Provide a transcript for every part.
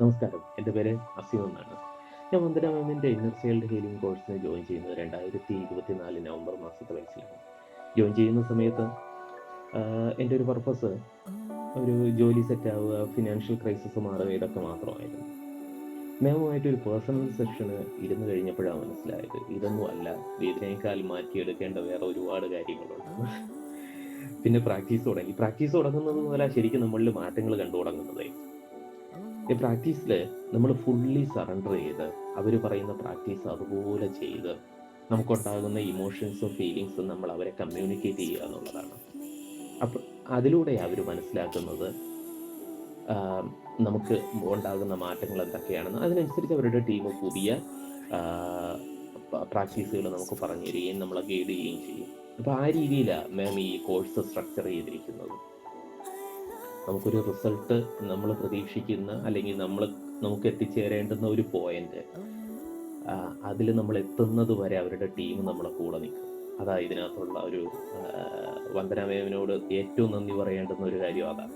നമസ്കാരം, എൻ്റെ പേര് അസീം എന്നാണ്. ഞാൻ വന്ദന മാമിൻ്റെ ഇന്നർ ചൈൽഡ് ഹീലിംഗ് കോഴ്സിന് ജോയിൻ ചെയ്യുന്നത് 2024 നവംബർ മാസത്തെ വയസ്സിലാണ്. ജോയിൻ ചെയ്യുന്ന സമയത്ത് എൻ്റെ ഒരു പർപ്പസ് ഒരു ജോലി സെറ്റാവുക, ഫിനാൻഷ്യൽ ക്രൈസിസ് മാറുക, ഇതൊക്കെ മാത്രമായിരുന്നു. മാമുമായിട്ടൊരു പേഴ്സണൽ സെഷന് ഇരുന്ന് കഴിഞ്ഞപ്പോഴാണ് മനസ്സിലായത് ഇതൊന്നും അല്ല, ഇതിനേക്കാൾ മാറ്റിയെടുക്കേണ്ട വേറെ ഒരുപാട് കാര്യങ്ങളുണ്ട്. പിന്നെ പ്രാക്ടീസ് തുടങ്ങുന്നത് മുതലാണ് ശരിക്കും നമ്മളിൽ മാറ്റങ്ങൾ കണ്ടു തുടങ്ങുന്നത്. ഈ പ്രാക്ടീസിൽ നമ്മൾ ഫുള്ളി സറണ്ടർ ചെയ്ത് അവർ പറയുന്ന പ്രാക്ടീസ് അതുപോലെ ചെയ്ത് നമുക്കുണ്ടാകുന്ന ഇമോഷൻസും ഫീലിങ്സും നമ്മൾ അവരെ കമ്മ്യൂണിക്കേറ്റ് ചെയ്യുക എന്നുള്ളതാണ്. അപ്പം അതിലൂടെ അവർ മനസ്സിലാക്കുന്നത് നമുക്ക് ഉണ്ടാകുന്ന മാറ്റങ്ങൾ എന്തൊക്കെയാണെന്ന്. അതിനനുസരിച്ച് അവരുടെ ടീം പുതിയ പ്രാക്ടീസുകൾ നമുക്ക് പറഞ്ഞു തരികയും നമ്മളെ ഗൈഡ് ചെയ്യുകയും ചെയ്യും. അപ്പോൾ ആ രീതിയിലാണ് മാം ഈ കോഴ്സ് സ്ട്രക്ചർ ചെയ്തിരിക്കുന്നത്. നമുക്കൊരു റിസൾട്ട് നമ്മൾ പ്രതീക്ഷിക്കുന്ന അല്ലെങ്കിൽ നമുക്ക് എത്തിച്ചേരേണ്ടുന്ന ഒരു പോയിന്റ്, അതിൽ നമ്മൾ എത്തുന്നത് വരെ അവരുടെ ടീം നമ്മളെ കൂടെ നിൽക്കും. അതാ ഇതിനകത്തുള്ള ഒരു വന്ദന മാമിനോട് ഏറ്റവും നന്ദി പറയേണ്ടുന്ന ഒരു കാര്യം അതാണ്.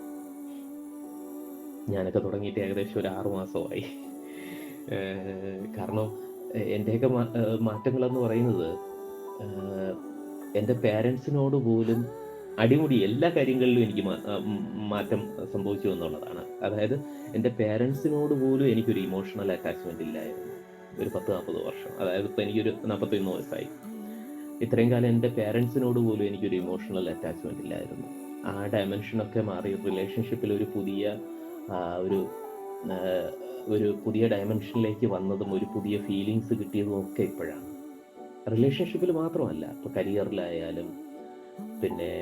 ഞാനൊക്കെ തുടങ്ങിയിട്ട് ഏകദേശം ഒരു 6 മാസമായി. കാരണം എൻ്റെയൊക്കെ മാറ്റങ്ങളെന്ന് പറയുന്നത് എൻ്റെ പേരൻസിനോട് പോലും അടിമുടി എല്ലാ കാര്യങ്ങളിലും എനിക്ക് മാറ്റം സംഭവിച്ചു എന്നുള്ളതാണ്. അതായത് എൻ്റെ പേരൻസിനോട് പോലും എനിക്കൊരു ഇമോഷണൽ അറ്റാച്ച്മെൻ്റ് ഇല്ലായിരുന്നു ഒരു 10-40 വർഷം. അതായത് ഇപ്പോൾ എനിക്കൊരു 41 വയസ്സായി. ഇത്രയും കാലം എൻ്റെ പേരൻസിനോട് പോലും എനിക്കൊരു ഇമോഷണൽ അറ്റാച്ച്മെൻ്റ് ഇല്ലായിരുന്നു. ആ ഡയമെൻഷനൊക്കെ മാറി റിലേഷൻഷിപ്പിൽ ഒരു പുതിയ ഡയമെൻഷനിലേക്ക് വന്നതും ഒരു പുതിയ ഫീലിങ്സ് കിട്ടിയതും ഒക്കെ ഇപ്പോഴാണ്. റിലേഷൻഷിപ്പിൽ മാത്രമല്ല, ഇപ്പോൾ കരിയറിലായാലും പിന്നെ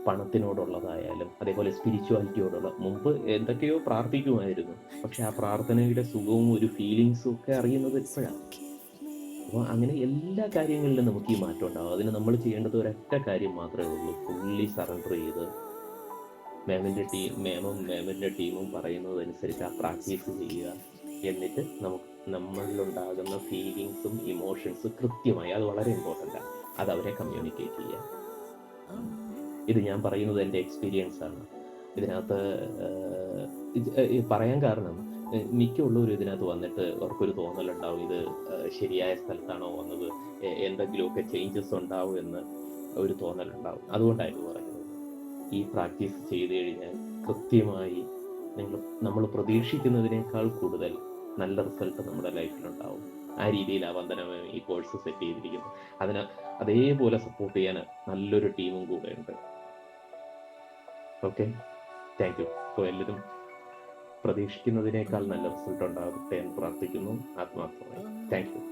പണത്തിനോടുള്ളതായാലും അതേപോലെ സ്പിരിച്വാലിറ്റിയോടുള്ള, മുമ്പ് എന്തൊക്കെയോ പ്രാർത്ഥിക്കുമായിരുന്നു, പക്ഷെ ആ പ്രാർത്ഥനയുടെ സുഖവും ഒരു ഫീലിങ്സും ഒക്കെ അറിയുന്നത് ഇപ്പോഴാണ്. അപ്പോൾ അങ്ങനെ എല്ലാ കാര്യങ്ങളിലും നമുക്ക് ഈ മാറ്റം ഉണ്ടാകും. അതിന് നമ്മൾ ചെയ്യേണ്ടത് ഒരൊറ്റ കാര്യം മാത്രമേ ഉള്ളൂ: ഫുള്ളി സറണ്ടർ ചെയ്ത് മാമും മാമിൻ്റെ ടീമും പറയുന്നതനുസരിച്ച് ആ പ്രാക്ടീസ് ചെയ്യുക. എന്നിട്ട് നമ്മളിലുണ്ടാകുന്ന ഫീലിങ്സും ഇമോഷൻസും കൃത്യമായി, അത് വളരെ ഇമ്പോർട്ടൻ്റാണ്, അത് അവരെ കമ്മ്യൂണിക്കേറ്റ് ചെയ്യുക. ഇത് ഞാൻ പറയുന്നത് എൻ്റെ എക്സ്പീരിയൻസ് ആണ്. ഇതിനകത്ത് പറയാൻ കാരണം, മിക്കുള്ളവരും ഇതിനകത്ത് വന്നിട്ട് അവർക്കൊരു തോന്നലുണ്ടാവും ഇത് ശരിയായ സ്ഥലത്താണോ വന്നത്, എന്തെങ്കിലുമൊക്കെ ചേഞ്ചസ് ഉണ്ടാവും എന്ന് ഒരു തോന്നലുണ്ടാവും. അതുകൊണ്ടായിരുന്നു പറയുന്നത്. ഈ പ്രാക്ടീസ് ചെയ്ത് കഴിഞ്ഞാൽ കൃത്യമായി നമ്മൾ പ്രതീക്ഷിക്കുന്നതിനേക്കാൾ കൂടുതൽ നല്ല റിസൾട്ട് നമ്മുടെ ലൈഫിലുണ്ടാവും. ആ രീതിയിലാണ് വന്ദന ഈ കോഴ്സ് സെറ്റ് ചെയ്തിരിക്കുന്നത്. അതിന് അതേപോലെ സപ്പോർട്ട് ചെയ്യാൻ നല്ലൊരു ടീമും കൂടെ ഉണ്ട്. Okay, thank you. അപ്പോൾ എല്ലാവരും പ്രതീക്ഷിക്കുന്നതിനേക്കാൾ നല്ല റിസൾട്ട് ഉണ്ടാകട്ടെ എന്ന് പ്രാർത്ഥിക്കുന്നു ആത്മാർത്ഥമായി. Thank you.